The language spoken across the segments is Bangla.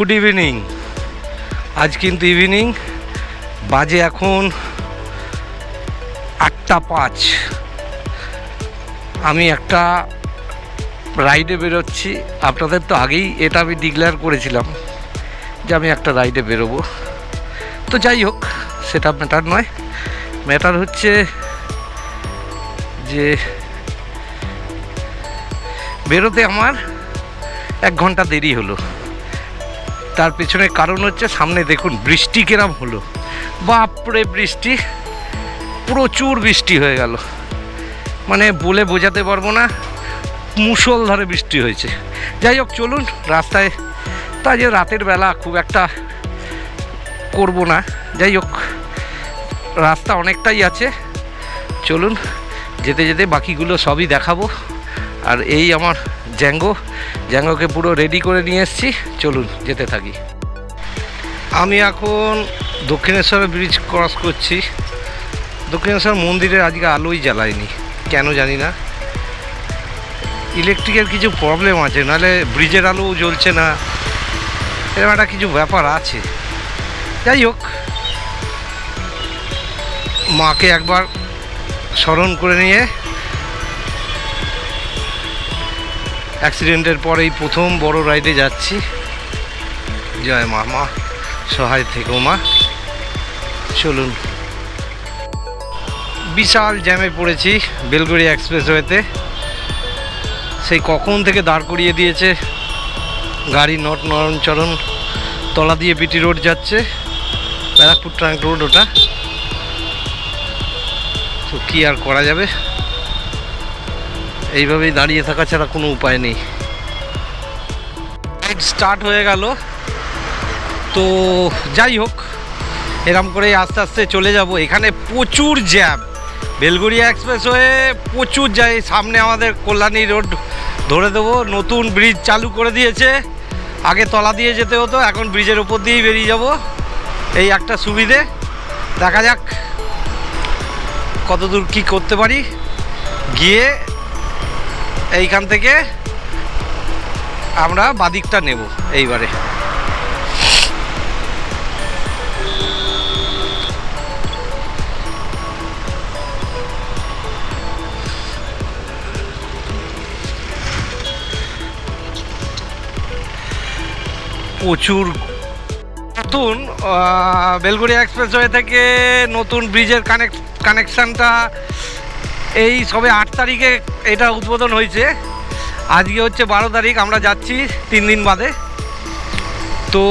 Good evening. আজ কিন্তু ইভিনিং, বাজে এখন 8:05। আমি একটা রাইডে বেরোচ্ছি। আপনাদের তো আগেই এটা আমি ডিক্লেয়ার করেছিলাম যে আমি একটা রাইডে বেরোবো। তো যাই হোক, সেটা ম্যাটার নয়। ম্যাটার হচ্ছে যে বেরোতে আমার 1 ঘন্টা দেরি হলো। তার পেছনে কারণ হচ্ছে সামনে দেখুন বৃষ্টি কেরাম হলো। বাপরে বৃষ্টি, প্রচুর বৃষ্টি হয়ে গেল, মানে বলে বোঝাতে পারবো না, মুষলধারে বৃষ্টি হয়েছে। যাই হোক চলুন রাস্তায়, তা যে রাতের বেলা খুব একটা করব না। যাই হোক, রাস্তা অনেকটাই আছে, চলুন যেতে যেতে বাকিগুলো সবই দেখাবো। আর এই আমার জ্যাঙ্গোকে পুরো রেডি করে নিয়ে এসেছি, চলুন যেতে থাকি। আমি এখন দক্ষিণেশ্বর ব্রিজ ক্রস করছি। দক্ষিণেশ্বর মন্দিরের আজকে আলোই জ্বালায়নি, কেন জানি না, ইলেকট্রিকের কিছু প্রবলেম আছে, নাহলে ব্রিজের আলোও জ্বলছে না, এরকম একটা কিছু ব্যাপার আছে। যাই হোক, মাকে একবার স্মরণ করে নিয়ে অ্যাক্সিডেন্টের পর এই প্রথম বড় রাইডে যাচ্ছি। জয় মা, মা সহায় থেকো মা। চলুন। বিশাল জ্যামে পড়েছি বেলগড়িয়া এক্সপ্রেসওয়েতে। সেই কখন থেকে দাঁড় করিয়ে দিয়েছে গাড়ি, নরণচরণ তলা দিয়ে বিটি রোড যাচ্ছে, ব্যারাকপুর ট্রাঙ্ক রোড ওটা। তো কী আর করা যাবে, এইভাবেই দাঁড়িয়ে থাকা ছাড়া কোনো উপায় নেই। রাইড স্টার্ট হয়ে গেল। তো যাই হোক, এরম করেই আস্তে আস্তে চলে যাব। এখানে প্রচুর জ্যাম, বেলগড়িয়া এক্সপ্রেসওয়ে প্রচুর যায়। সামনে আমাদের কল্যাণী রোড ধরে দেবো, নতুন ব্রিজ চালু করে দিয়েছে। আগে তলা দিয়ে যেতে হতো, এখন ব্রিজের ওপর দিয়েই বেরিয়ে যাব, এই একটা সুবিধে। দেখা যাক কতদূর কি করতে পারি। গিয়ে এইখান থেকে আমরা বাদিকটা নেব এইবারে। প্রচুর নতুন বেলগড়িয়া এক্সপ্রেসওয়ে থেকে নতুন ব্রিজের কানেকশানটা এই সবে 8 তারিখে এটা উদ্বোধন হয়েছে। আজকে হচ্ছে 12 তারিখ, আমরা যাচ্ছি 3 দিন বাদে। তো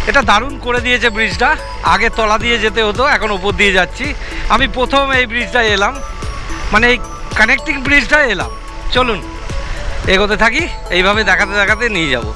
এটা দারুণ করে দিয়েছে ব্রিজটা। আগে তলা দিয়ে যেতে হতো, এখন ওপর দিয়ে যাচ্ছি। আমি প্রথম এই ব্রিজটায় এলাম, মানে এই কানেক্টিং ব্রিজটায় এলাম। চলুন এগোতে থাকি, এইভাবে দেখাতে দেখাতে নিয়ে যাব।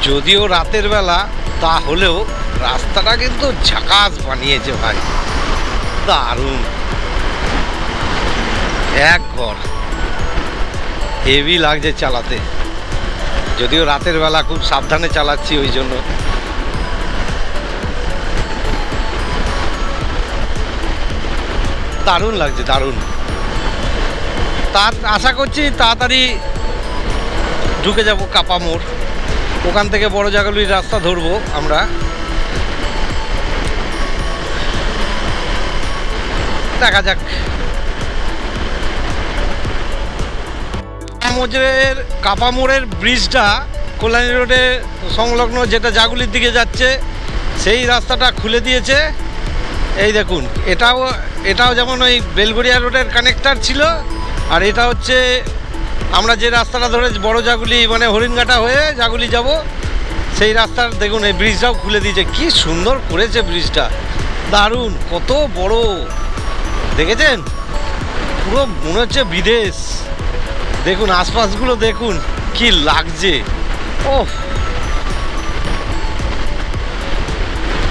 যদিও রাতের বেলা, তাহলেও রাস্তাটা কিন্তু ঝাকাস বানিয়েছে ভাই, দারুণ। এক ঘর হেভি লাগছে চালাতে, যদিও রাতের বেলা খুব সাবধানে চালাচ্ছি, ওই জন্য। দারুণ লাগছে, দারুণ। আশা করছি তাড়াতাড়ি ঢুকে যাব কাপা মোড়, ওখান থেকে বড় জাগুলির রাস্তা ধরবো আমরা। দেখা যাক। কাপা মোড়ের ব্রিজটা কল্যাণী রোডে সংলগ্ন, যেটা জাগুলির দিকে যাচ্ছে, সেই রাস্তাটা খুলে দিয়েছে। এই দেখুন, এটাও যেমন ওই বেলগড়িয়া রোডের কানেক্টার ছিল, আর এটা হচ্ছে আমরা যে রাস্তাটা ধরে বড় জাগুলি, মানে হরিণঘাটা হয়ে জাগুলি যাব, সেই রাস্তার দেখুন এই ব্রিজটাও খুলে দিয়েছে। কি সুন্দর করেছে ব্রিজটা, দারুণ, কত বড় দেখেছেন, পুরো মনে হচ্ছে বিদেশ। দেখুন আশপাশগুলো দেখুন, কি লাগছে। ও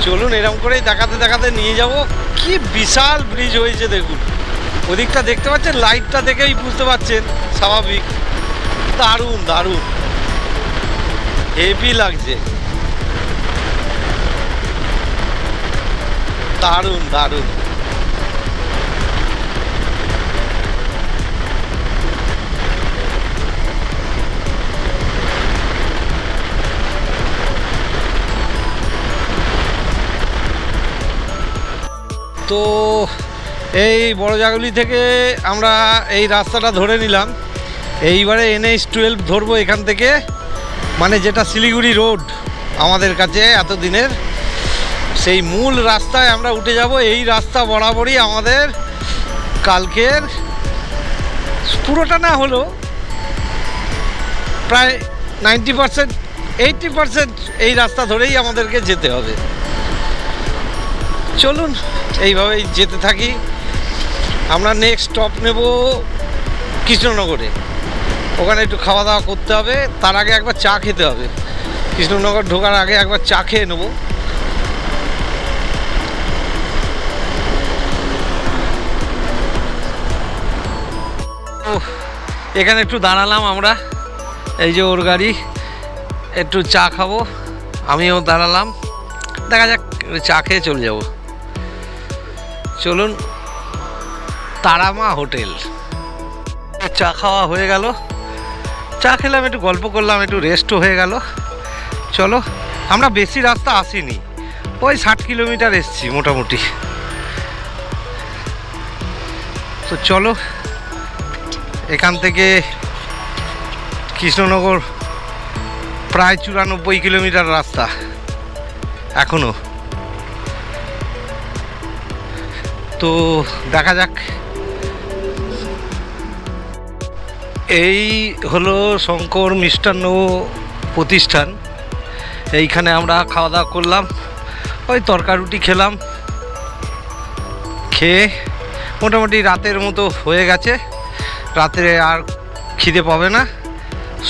চলুন এরকম করেই দেখাতে দেখাতে নিয়ে যাব। কি বিশাল ব্রিজ হয়েছে দেখুন, ওদিকটা দেখতে পাচ্ছেন, লাইটটা দেখেই বুঝতে পারছেন, স্বাভাবিক। দারুণ দারুণ, হেভি লাগছে, দারুণ দারুণ। তো এই বড়জাগুলি থেকে আমরা এই রাস্তাটা ধরে নিলাম। এইবারে NH-12 ধরবো এখান থেকে, মানে যেটা শিলিগুড়ি রোড আমাদের কাছে এতদিনের, সেই মূল রাস্তায় আমরা উঠে যাব। এই রাস্তা বরাবরই আমাদের কালকের, পুরোটা না হলো প্রায় 90% 80% এই রাস্তা ধরেই আমাদেরকে যেতে হবে। চলুন এইভাবেই যেতে থাকি। আমরা নেক্সট স্টপ নেব কৃষ্ণনগরে, ওখানে একটু খাওয়া দাওয়া করতে হবে, তার আগে একবার চা খেতে হবে। কৃষ্ণনগর ঢোকার আগে একবার চা খেয়ে নেব। এখানে একটু দাঁড়ালাম আমরা, এই যে ওর গাড়ি, একটু চা খাবো, আমিও দাঁড়ালাম, দেখা যাক চা খেয়ে চলে যাব। চলুন, তারামা হোটেল। চা খাওয়া হয়ে গেল, চা খেলাম, একটু গল্প করলাম, একটু রেস্টও হয়ে গেল। চলো, আমরা বেশি রাস্তা আসিনি, ওই 60 কিলোমিটার এসছি মোটামুটি। তো চলো, এখান থেকে কৃষ্ণনগর প্রায় 94 কিলোমিটার রাস্তা এখনো। তো দেখা যাক। এই হলো শঙ্কর মিষ্টান্ন প্রতিষ্ঠান, এইখানে আমরা খাওয়া দাওয়া করলাম, ওই তরকারুটি খেলাম, খেয়ে মোটামুটি রাতের মতো হয়ে গেছে। রাতে আর খিদে পাবে না,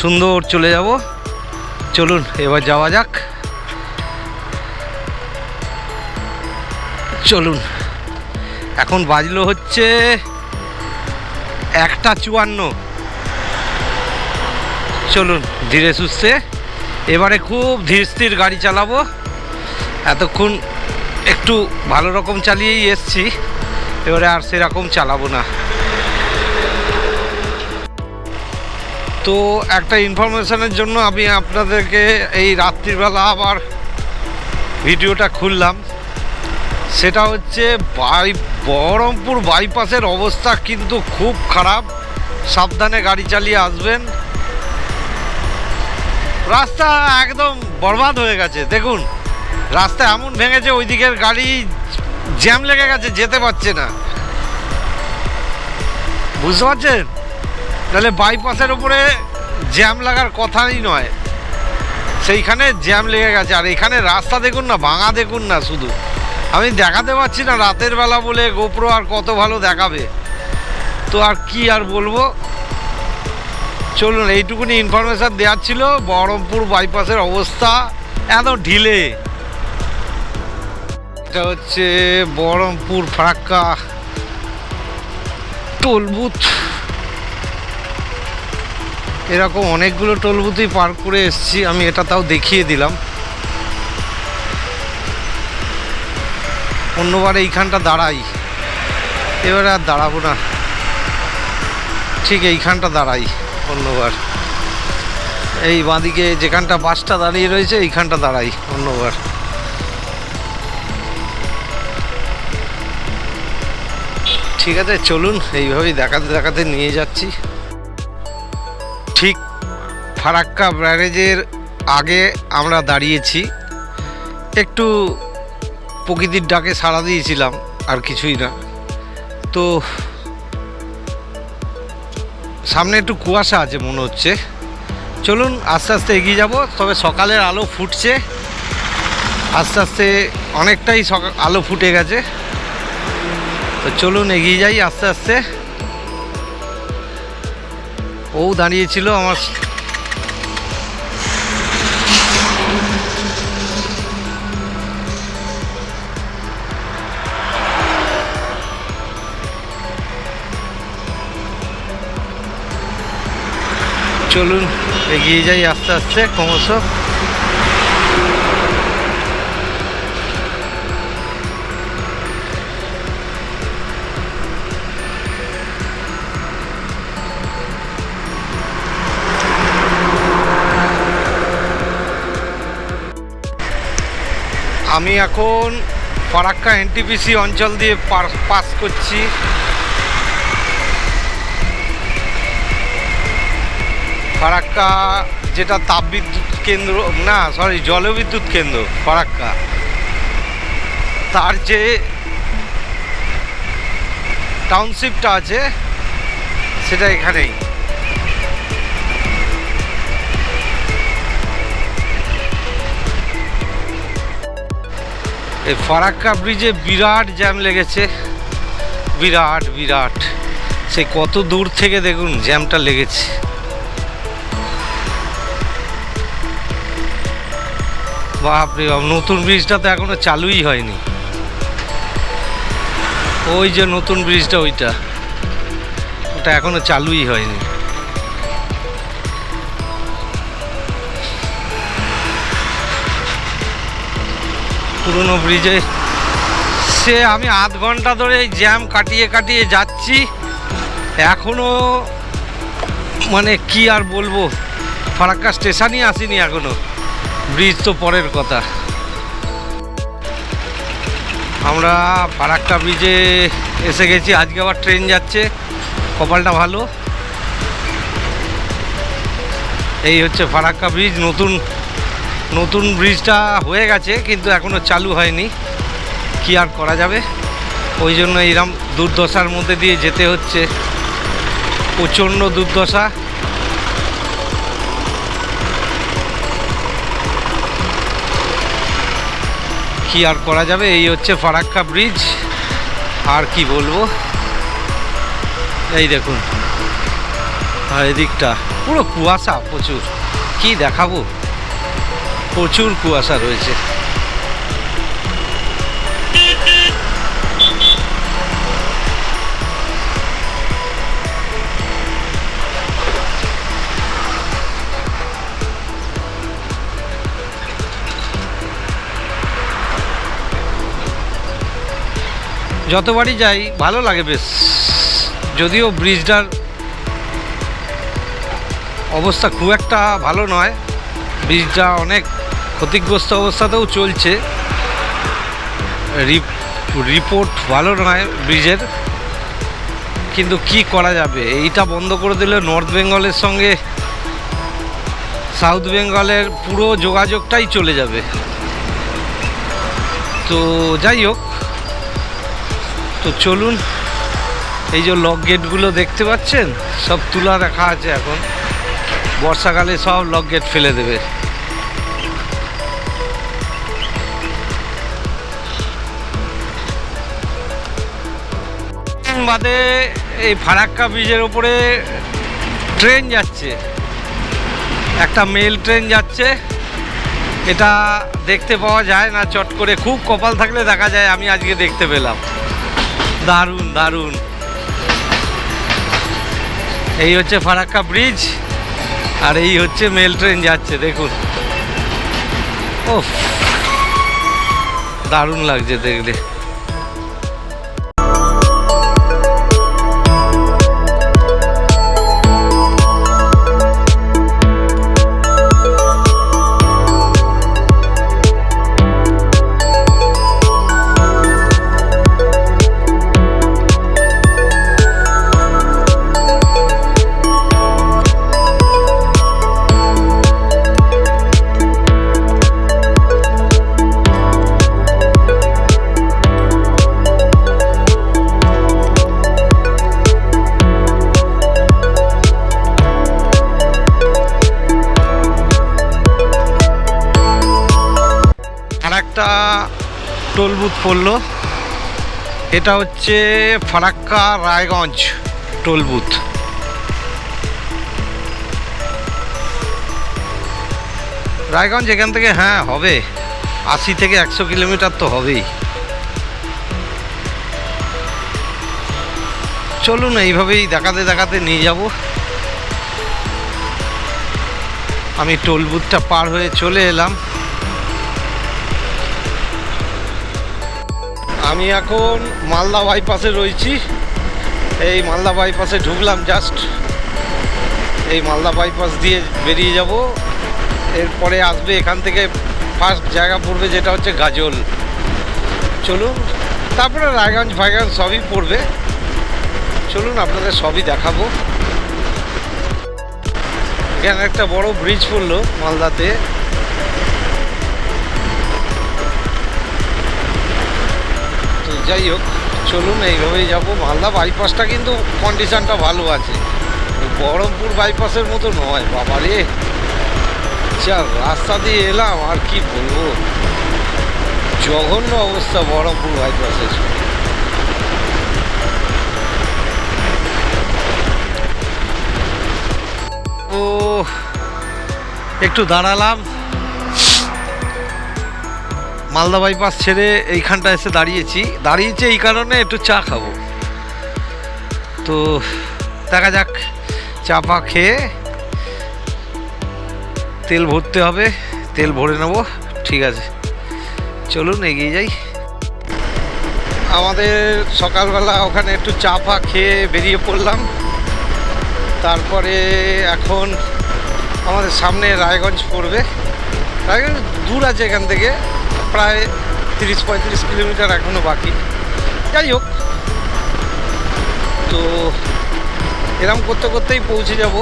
সুন্দর চলে যাব। চলুন এবার যাওয়া যাক। চলুন, এখন বাজলো হচ্ছে 1:54। চলুন ধীরে সুস্থে, এবারে খুব ধীর স্থির গাড়ি চালাবো। এতক্ষণ একটু ভালো রকম চালিয়েই এসছি, এবারে আর সেরকম চালাবো না। তো একটা ইনফরমেশনের জন্য আমি আপনাদেরকে এই রাত্রিবেলা আবার ভিডিওটা খুললাম, সেটা হচ্ছে বহরমপুর বাইপাসের অবস্থা কিন্তু খুব খারাপ, সাবধানে গাড়ি চালিয়ে আসবেন। রাস্তা একদম বরবাদ হয়ে গেছে, দেখুন রাস্তা এমন ভেঙেছে, ওই দিকের গাড়ি জ্যাম লেগে গেছে, যেতে পারছে না, বুঝতে পারছেন? তাহলে বাইপাসের উপরে জ্যাম লাগার কথাই নয়, সেইখানে জ্যাম লেগে গেছে। আর এখানে রাস্তা দেখুন না, ভাঙা দেখুন না, শুধু আমি দেখাতে পারছি না, রাতের বেলা বলে গোপ্রো আর কত ভালো দেখাবে, তো আর কি আর বলবো। চলুন, এইটুকুনি ইনফরমেশান দেওয়ার ছিল। বহরমপুর বাইপাসের অবস্থা এত ঢিলে। এটা হচ্ছে বহরমপুর ফারাক্কা টোল বুথ। এরকম অনেকগুলো টোল বুথই পার করে এসেছি আমি, এটা তাও দেখিয়ে দিলাম। অন্যবার এইখানটা দাঁড়াই, এবারে আর দাঁড়াবো না, ঠিক এইখানটা দাঁড়াই অন্যবার। এই বাঁদিকে যেখানটা বাসটা দাঁড়িয়ে রয়েছে এইখানটা দাঁড়াই অন্যবার। ঠিক আছে, চলুন এইভাবেই দেখাতে দেখাতে নিয়ে যাচ্ছি। ঠিক ফারাক্কা ব্যারেজের আগে আমরা দাঁড়িয়েছি, একটু প্রকৃতির ডাকে সাড়া দিয়েছিলাম, আর কিছুই না। তো সামনে একটু কুয়াশা আছে মনে হচ্ছে। চলুন আস্তে আস্তে এগিয়ে যাব। তবে সকালের আলো ফুটছে, আস্তে আস্তে অনেকটাই আলো ফুটে গেছে। তো চলুন এগিয়ে যাই আস্তে আস্তে। ও দাঁড়িয়েছিল আমার চলুন এগিয়ে যাই আস্তে আস্তে ক্রমশ। আমি এখন ফারাক্কা এনটিপিসি অঞ্চল দিয়ে পাস করছি। ফারাক্কা যেটা তাপবিদ্যুৎ কেন্দ্র, না সরি জলবিদ্যুৎ কেন্দ্র ফারাক্কা, তার যে টাউনশিপটা আছে সেটা এখানেই। এই ফারাক্কা ব্রিজে বিরাট জ্যাম লেগেছে, বিরাট বিরাট। সে কত দূর থেকে দেখুন জ্যামটা লেগেছে। বাপরে বাপ, নতুন ব্রিজটা তো এখনো চালুই হয়নি। ওই যে নতুন ব্রিজটা, ওটা এখনো চালুই হয়নি। পুরনো ব্রিজে সে আমি আধ ঘন্টা ধরে এই জ্যাম কাটিয়ে কাটিয়ে যাচ্ছি, এখনো মানে কি আর বলবো, ফারাক্কা স্টেশনই আসিনি এখনো, ব্রিজ তো পরের কথা। আমরা ফারাক্কা ব্রিজে এসে গেছি, আজকে আবার ট্রেন যাচ্ছে, কপালটা ভালো। এই হচ্ছে ফারাক্কা ব্রিজ। নতুন ব্রিজটা হয়ে গেছে কিন্তু এখনও চালু হয়নি, কি আর করা যাবে, ওই জন্য এইরকম দুর্দশার মধ্যে দিয়ে যেতে হচ্ছে, প্রচণ্ড দুর্দশা। কি আর করা যাবে, এই হচ্ছে ফারাক্কা ব্রিজ, আর কি বলবো। এই দেখুন এদিকটা পুরো কুয়াশা, প্রচুর, কি দেখাবো, প্রচুর কুয়াশা রয়েছে। যতবারই যাই ভালো লাগে বেশ, যদিও ব্রিজটার অবস্থা খুব একটা ভালো নয়, ব্রিজটা অনেক ক্ষতিগ্রস্ত অবস্থাতেও চলছে, রিপোর্ট ভালো নয় ব্রিজের, কিন্তু কি করা যাবে, এইটা বন্ধ করে দিলে নর্থ বেঙ্গলের সঙ্গে সাউথ বেঙ্গলের পুরো যোগাযোগটাই চলে যাবে। তো যাই হোক, তো চলুন, এই যে লক গেটগুলো দেখতে পাচ্ছেন সব তুলা রাখা আছে, এখন বর্ষাকালে সব লক গেট ফেলে দেবে। বাদে এই ফারাক্কা ব্রিজের ওপরে ট্রেন যাচ্ছে, একটা মেল ট্রেন যাচ্ছে, এটা দেখতে পাওয়া যায় না চট করে, খুব কপাল থাকলে দেখা যায়, আমি আজকে দেখতে পেলাম, দারুণ দারুণ। এই হচ্ছে ফারাক্কা ব্রিজ, আর এই হচ্ছে মেল ট্রেন যাচ্ছে, দেখুন, ও দারুণ লাগছে দেখলে। একটা টোল বুথ পড়লো, এটা হচ্ছে ফারাক্কা রায়গঞ্জ টোল বুথ। রায়গঞ্জ এখান থেকে হ্যাঁ হবে 80 থেকে 100 কিলোমিটার তো হবেই। চলুন এইভাবেই দেখাতে দেখাতে নিয়ে যাব। আমি টোল বুথটা পার হয়ে চলে এলাম। আমি এখন মালদা বাইপাসে রয়েছি। এই মালদা বাইপাসে ঢুকলাম জাস্ট। এই মালদা বাইপাস দিয়ে বেরিয়ে যাব। এরপরে আসবে এখান থেকে ফার্স্ট জায়গা পড়বে যেটা হচ্ছে গাজল। চলুন, তারপরে রায়গঞ্জ ফায়গঞ্জ সবই পড়বে। চলুন আপনাদের সবই দেখাবো। এখানে একটা বড় ব্রিজ পড়লো মালদাতে। তো যাই হোক, চলুন এইভাবেই যাব। মালদা বাইপাসটা কিন্তু কন্ডিশনটা ভালো আছে, বহরমপুর বাইপাসের মতো নয়। বাবারে যা রাস্তা দিয়ে এলাম, আর কি বলবো, জঘন্য অবস্থা বহরমপুর বাইপাসের। ও একটু দাঁড়ালাম, মালদা বাইপাস ছেড়ে এইখানটা এসে দাঁড়িয়েছি এই কারণে একটু চা খাবো। তো দেখা যাক, চা পা খেয়ে তেল ভরতে হবে, তেল ভরে নেব। ঠিক আছে, চলুন এগিয়ে যাই। আমাদের সকালবেলা ওখানে একটু চা পা খেয়ে বেরিয়ে পড়লাম। তারপরে এখন আমাদের সামনে রায়গঞ্জ পড়বে। রায়গঞ্জ দূর আছে এখান থেকে, প্রায় 30-35 কিলোমিটার এখনও বাকি। যাই হোক, তো এরম করতে করতেই পৌঁছে যাব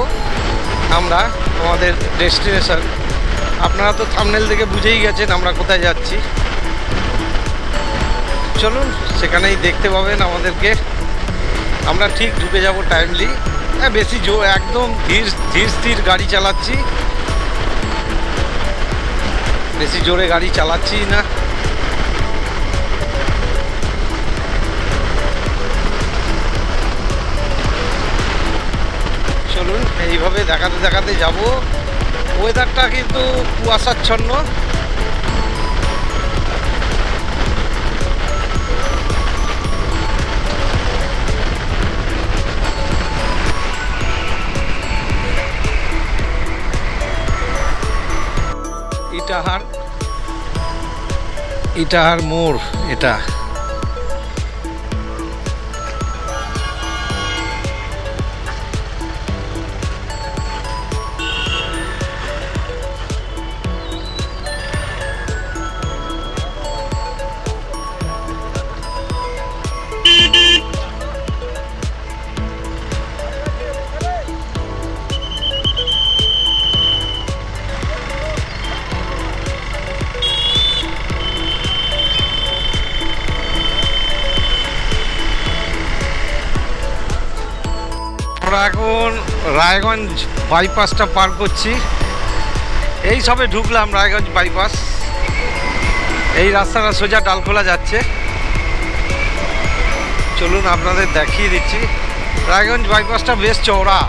আমরা আমাদের ডেস্টিনেশন। আপনারা তো থাম্বনেল থেকে বুঝেই গেছেন আমরা কোথায় যাচ্ছি। চলুন সেখানেই দেখতে পাবেন আমাদেরকে। আমরা ঠিক ঢুকে যাব টাইমলি। হ্যাঁ, বেশি একদম ধীর স্থির গাড়ি চালাচ্ছি, বেশি জোরে গাড়ি চালাচ্ছি না। চলুন এইভাবে দেখাতে দেখাতে যাব। ওয়েদারটা কিন্তু কুয়াশাচ্ছন্ন। ইটাহার মোড় এটা। আমরা এখন রায়গঞ্জ বাইপাসটা পার করছি। এই সবে ঢুকলাম রায়গঞ্জ বাইপাস। এই রাস্তাটা সোজা ডালখোলা যাচ্ছে। চলুন আপনাদের দেখিয়ে দিচ্ছি। রায়গঞ্জ বাইপাসটা বেশ চওড়া।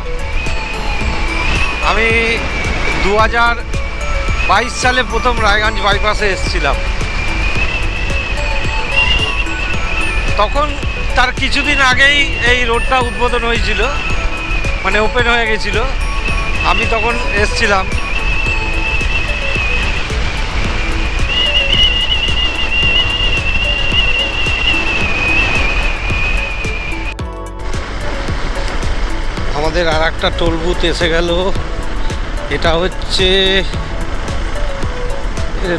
আমি 2022 সালে প্রথম রায়গঞ্জ বাইপাসে এসেছিলাম। তখন তার কিছুদিন আগেই এই রোডটা উদ্বোধন হয়েছিল, মানে ওপেন হয়ে গেছিল। আমি তখন এসছিলাম। আমাদের আর একটা টোল বুথ এসে গেল। এটা হচ্ছে,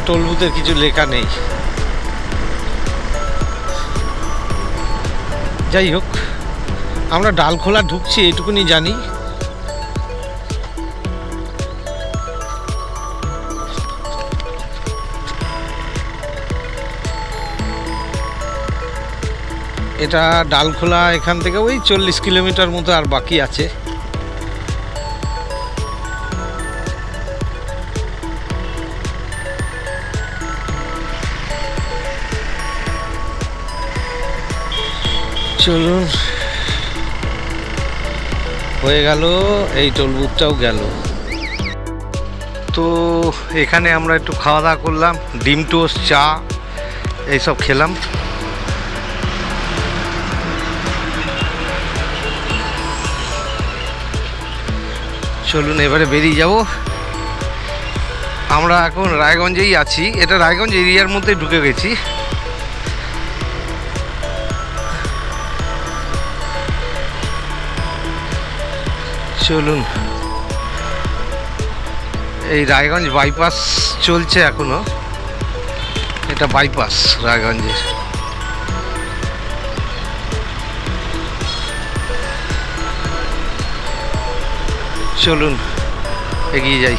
টোল বুথের কিছু লেখা নেই। যাই হোক, আমরা ডালখোলা ঢুকছি এইটুকুনি জানি। এটা ডালখোলা এখান থেকে ওই 40 কিলোমিটার মতো আর বাকি আছে। চলুন, হয়ে গেল, এই টোল বুথটাও গেল। তো এখানে আমরা একটু খাওয়া দাওয়া করলাম, ডিম টোস্ট, চা এইসব খেলাম। চলুন এবারে বেরিয়ে যাব। আমরা এখন রায়গঞ্জেই আছি, এটা রায়গঞ্জ এরিয়ার মধ্যে ঢুকে গেছি। চলুন, এই রায়গঞ্জ বাইপাস চলছে এখনো, এটা বাইপাস রায়গঞ্জের। চলুন এগিয়ে যাই।